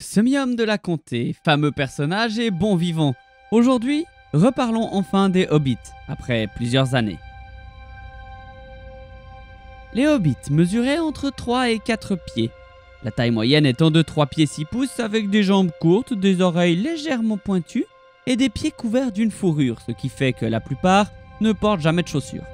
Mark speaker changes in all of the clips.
Speaker 1: Semi-homme de la comté, fameux personnage et bon vivant. Aujourd'hui, reparlons enfin des hobbits, après plusieurs années. Les hobbits mesuraient entre 3 et 4 pieds, la taille moyenne étant de 3 pieds 6 pouces avec des jambes courtes, des oreilles légèrement pointues et des pieds couverts d'une fourrure, ce qui fait que la plupart ne portent jamais de chaussures.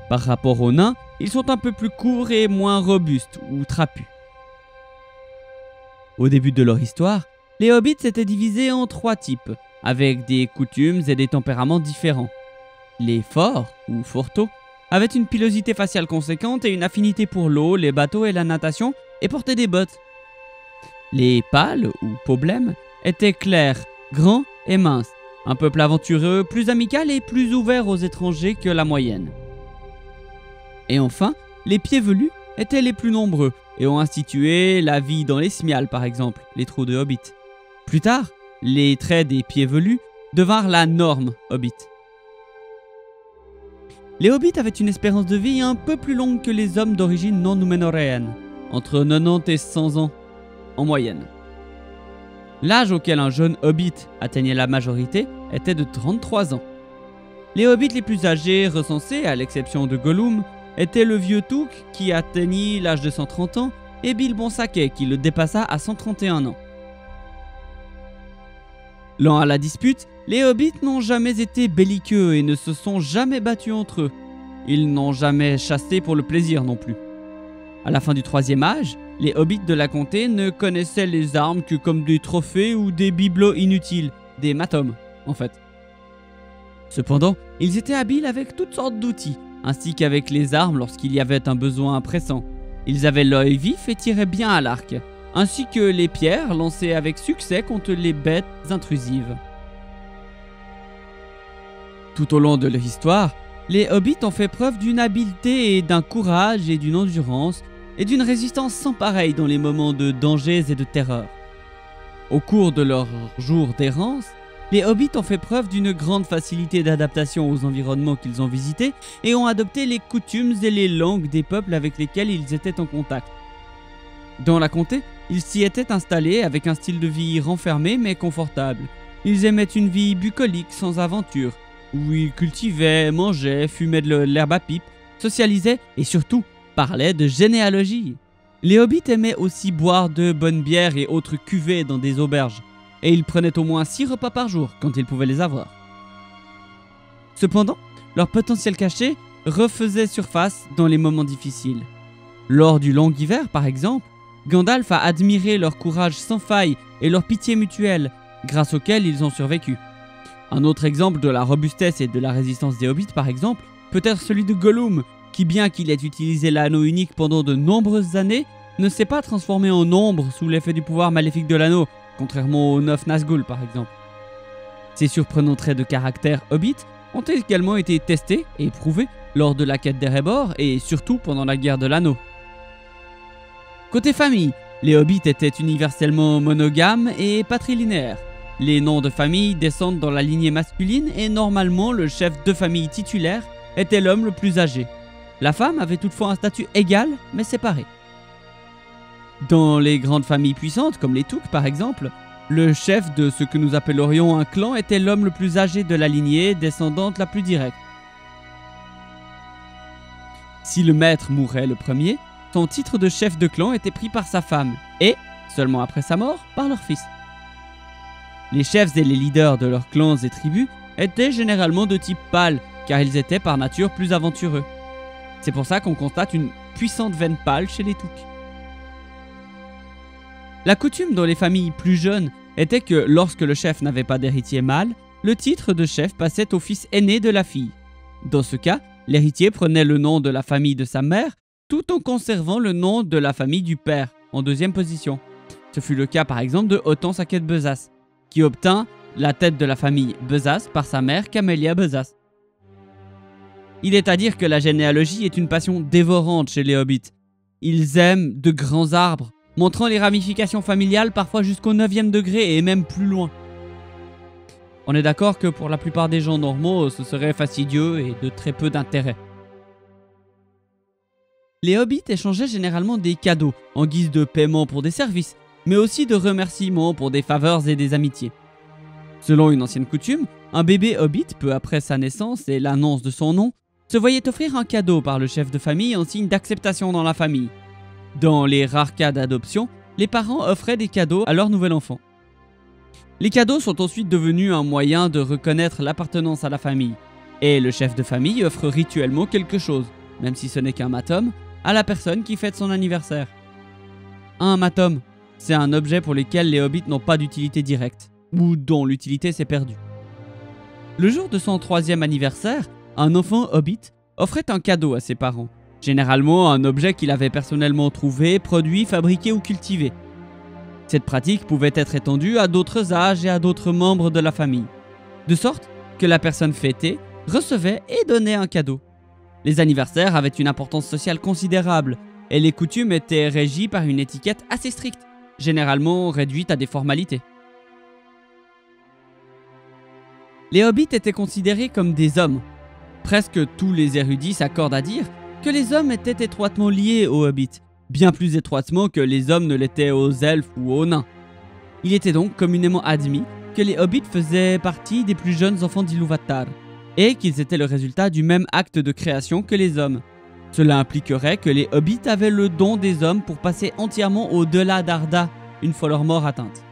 Speaker 1: Par rapport aux nains, ils sont un peu plus courts et moins robustes ou trapus. Au début de leur histoire, les hobbits étaient divisés en 3 types, avec des coutumes et des tempéraments différents. Les forts, ou forteaux, avaient une pilosité faciale conséquente et une affinité pour l'eau, les bateaux et la natation, et portaient des bottes. Les pâles, ou poblèmes, étaient clairs, grands et minces, un peuple aventureux, plus amical et plus ouvert aux étrangers que la moyenne. Et enfin, les pieds velus étaient les plus nombreux, et ont institué la vie dans les smials par exemple, les trous de hobbits. Plus tard, les traits des pieds velus devinrent la norme hobbit. Les hobbits avaient une espérance de vie un peu plus longue que les hommes d'origine non núménoréenne, entre 90 et 100 ans en moyenne. L'âge auquel un jeune hobbit atteignait la majorité était de 33 ans. Les hobbits les plus âgés recensés, à l'exception de Gollum, étaient le vieux Touk qui atteignit l'âge de 130 ans et Bilbon Saquet qui le dépassa à 131 ans. Lents à la dispute, les hobbits n'ont jamais été belliqueux et ne se sont jamais battus entre eux. Ils n'ont jamais chassé pour le plaisir non plus. À la fin du troisième âge, les hobbits de la comté ne connaissaient les armes que comme des trophées ou des bibelots inutiles, des matomes en fait. Cependant, ils étaient habiles avec toutes sortes d'outils, ainsi qu'avec les armes lorsqu'il y avait un besoin pressant. Ils avaient l'œil vif et tiraient bien à l'arc, ainsi que les pierres lancées avec succès contre les bêtes intrusives. Tout au long de leur histoire, les hobbits ont fait preuve d'une habileté et d'un courage et d'une endurance et d'une résistance sans pareille dans les moments de dangers et de terreur. Au cours de leurs jours d'errance, les hobbits ont fait preuve d'une grande facilité d'adaptation aux environnements qu'ils ont visités et ont adopté les coutumes et les langues des peuples avec lesquels ils étaient en contact. Dans la comté, ils s'y étaient installés avec un style de vie renfermé mais confortable. Ils aimaient une vie bucolique sans aventure, où ils cultivaient, mangeaient, fumaient de l'herbe à pipe, socialisaient et surtout parlaient de généalogie. Les hobbits aimaient aussi boire de bonnes bières et autres cuvées dans des auberges. Et ils prenaient au moins 6 repas par jour quand ils pouvaient les avoir. Cependant, leur potentiel caché refaisait surface dans les moments difficiles. Lors du long hiver, par exemple, Gandalf a admiré leur courage sans faille et leur pitié mutuelle, grâce auquel ils ont survécu. Un autre exemple de la robustesse et de la résistance des hobbits, par exemple, peut être celui de Gollum, qui bien qu'il ait utilisé l'anneau unique pendant de nombreuses années, ne s'est pas transformé en ombre sous l'effet du pouvoir maléfique de l'anneau, contrairement aux 9 Nazgûl par exemple. Ces surprenants traits de caractère hobbit ont également été testés et prouvés lors de la quête d'Erebor et surtout pendant la guerre de l'anneau. Côté famille, les hobbits étaient universellement monogames et patrilinéaires. Les noms de famille descendent dans la lignée masculine et normalement le chef de famille titulaire était l'homme le plus âgé. La femme avait toutefois un statut égal mais séparé. Dans les grandes familles puissantes, comme les Touk par exemple, le chef de ce que nous appellerions un clan était l'homme le plus âgé de la lignée descendante la plus directe. Si le maître mourait le premier, son titre de chef de clan était pris par sa femme et, seulement après sa mort, par leur fils. Les chefs et les leaders de leurs clans et tribus étaient généralement de type pâle, car ils étaient par nature plus aventureux. C'est pour ça qu'on constate une puissante veine pâle chez les Touk. La coutume dans les familles plus jeunes était que lorsque le chef n'avait pas d'héritier mâle, le titre de chef passait au fils aîné de la fille. Dans ce cas, l'héritier prenait le nom de la famille de sa mère tout en conservant le nom de la famille du père, en deuxième position. Ce fut le cas par exemple de Othon Saquet de Bezas, qui obtint la tête de la famille Bezas par sa mère Camélia Bezas. Il est à dire que la généalogie est une passion dévorante chez les hobbits. Ils aiment de grands arbres, montrant les ramifications familiales parfois jusqu'au 9e degré et même plus loin. On est d'accord que pour la plupart des gens normaux, ce serait fastidieux et de très peu d'intérêt. Les hobbits échangeaient généralement des cadeaux en guise de paiement pour des services, mais aussi de remerciements pour des faveurs et des amitiés. Selon une ancienne coutume, un bébé hobbit, peu après sa naissance et l'annonce de son nom, se voyait offrir un cadeau par le chef de famille en signe d'acceptation dans la famille. Dans les rares cas d'adoption, les parents offraient des cadeaux à leur nouvel enfant. Les cadeaux sont ensuite devenus un moyen de reconnaître l'appartenance à la famille, et le chef de famille offre rituellement quelque chose, même si ce n'est qu'un matum, à la personne qui fête son anniversaire. Un matum, c'est un objet pour lequel les hobbits n'ont pas d'utilité directe, ou dont l'utilité s'est perdue. Le jour de son 3e anniversaire, un enfant hobbit offrait un cadeau à ses parents, généralement un objet qu'il avait personnellement trouvé, produit, fabriqué ou cultivé. Cette pratique pouvait être étendue à d'autres âges et à d'autres membres de la famille, de sorte que la personne fêtée recevait et donnait un cadeau. Les anniversaires avaient une importance sociale considérable, et les coutumes étaient régies par une étiquette assez stricte, généralement réduite à des formalités. Les hobbits étaient considérés comme des hommes. Presque tous les érudits s'accordent à dire que les hommes étaient étroitement liés aux hobbits, bien plus étroitement que les hommes ne l'étaient aux elfes ou aux nains. Il était donc communément admis que les hobbits faisaient partie des plus jeunes enfants d'Ilúvatar, et qu'ils étaient le résultat du même acte de création que les hommes. Cela impliquerait que les hobbits avaient le don des hommes pour passer entièrement au-delà d'Arda, une fois leur mort atteinte.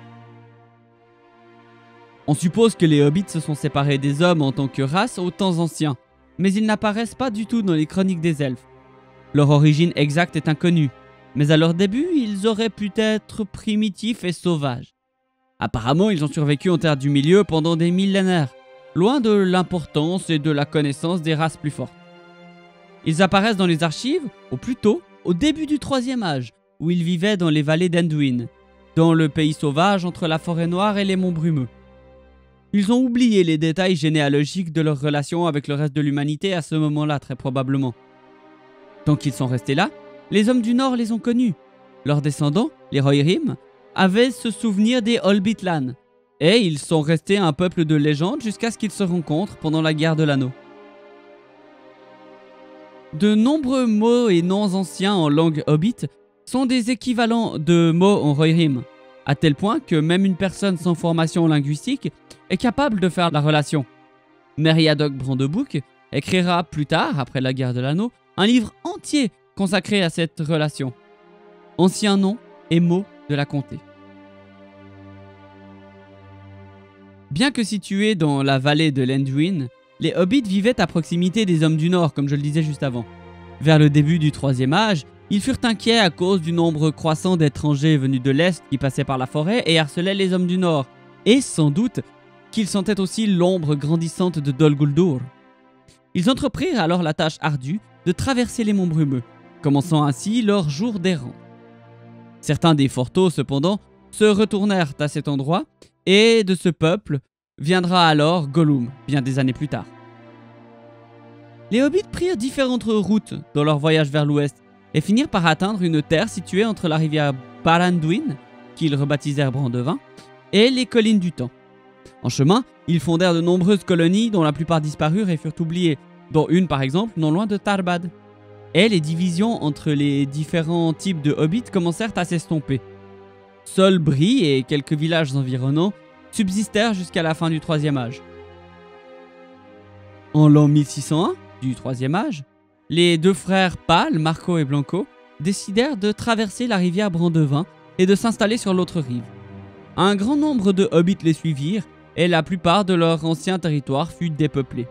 Speaker 1: On suppose que les hobbits se sont séparés des hommes en tant que race aux temps anciens, mais ils n'apparaissent pas du tout dans les chroniques des elfes. Leur origine exacte est inconnue, mais à leur début, ils auraient pu être primitifs et sauvages. Apparemment, ils ont survécu en Terre du Milieu pendant des millénaires, loin de l'importance et de la connaissance des races plus fortes. Ils apparaissent dans les archives, ou plutôt au début du 3e âge, où ils vivaient dans les vallées d'Anduin, dans le pays sauvage entre la forêt noire et les monts brumeux. Ils ont oublié les détails généalogiques de leur relation avec le reste de l'humanité à ce moment-là, très probablement. Tant qu'ils sont restés là, les hommes du Nord les ont connus. Leurs descendants, les Rohirrim, avaient ce souvenir des Olbitlan, et ils sont restés un peuple de légende jusqu'à ce qu'ils se rencontrent pendant la guerre de l'anneau. De nombreux mots et noms anciens en langue hobbit sont des équivalents de mots en Rohirrim, à tel point que même une personne sans formation linguistique est capable de faire la relation. Meriadoc Brandebouc écrira plus tard, après la guerre de l'anneau, un livre entier consacré à cette relation. Anciens noms et mots de la comté. Bien que situés dans la vallée de l'Anduin, les hobbits vivaient à proximité des hommes du Nord, comme je le disais juste avant. Vers le début du 3e âge, ils furent inquiets à cause du nombre croissant d'étrangers venus de l'Est qui passaient par la forêt et harcelaient les hommes du Nord, et sans doute qu'ils sentaient aussi l'ombre grandissante de Dol Guldur. Ils entreprirent alors la tâche ardue de traverser les monts brumeux, commençant ainsi leur jour d'errant. Certains des Forteaux, cependant, se retournèrent à cet endroit, et de ce peuple viendra alors Gollum, bien des années plus tard. Les hobbits prirent différentes routes dans leur voyage vers l'ouest, et finirent par atteindre une terre située entre la rivière Baranduin, qu'ils rebaptisèrent Brandevin, et les collines du Temps. En chemin, ils fondèrent de nombreuses colonies dont la plupart disparurent et furent oubliées, dont une par exemple non loin de Tarbad. Et les divisions entre les différents types de hobbits commencèrent à s'estomper. Seuls Bree et quelques villages environnants subsistèrent jusqu'à la fin du 3e âge. En l'an 1601 du 3e âge, les deux frères Pâle, Marco et Blanco, décidèrent de traverser la rivière Brandevin et de s'installer sur l'autre rive. Un grand nombre de hobbits les suivirent et la plupart de leur ancien territoire fut dépeuplé.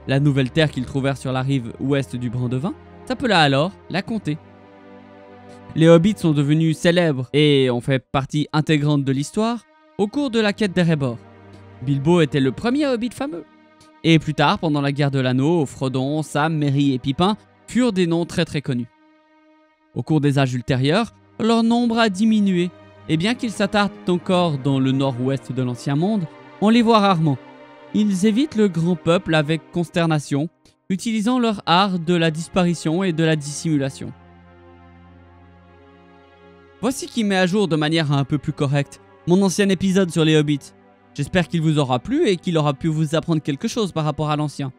Speaker 1: La nouvelle terre qu'ils trouvèrent sur la rive ouest du Brandevin s'appela alors la Comté. Les hobbits sont devenus célèbres et ont fait partie intégrante de l'histoire au cours de la quête d'Erebor. Bilbo était le premier hobbit fameux. Et plus tard, pendant la guerre de l'anneau, Frodon, Sam, Merry et Pippin furent des noms très connus. Au cours des âges ultérieurs, leur nombre a diminué, et bien qu'ils s'attardent encore dans le nord-ouest de l'Ancien Monde, on les voit rarement. Ils évitent le grand peuple avec consternation, utilisant leur art de la disparition et de la dissimulation. Voici qui met à jour de manière un peu plus correcte mon ancien épisode sur les hobbits. J'espère qu'il vous aura plu et qu'il aura pu vous apprendre quelque chose par rapport à l'ancien.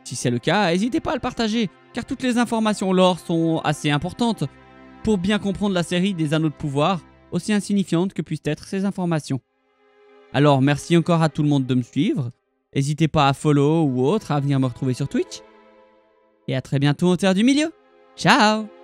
Speaker 1: Si c'est le cas, n'hésitez pas à le partager, car toutes les informations lore sont assez importantes pour bien comprendre la série des Anneaux de Pouvoir aussi insignifiantes que puissent être ces informations. Alors merci encore à tout le monde de me suivre. N'hésitez pas à follow ou autre, à venir me retrouver sur Twitch. Et à très bientôt en Terre du Milieu. Ciao!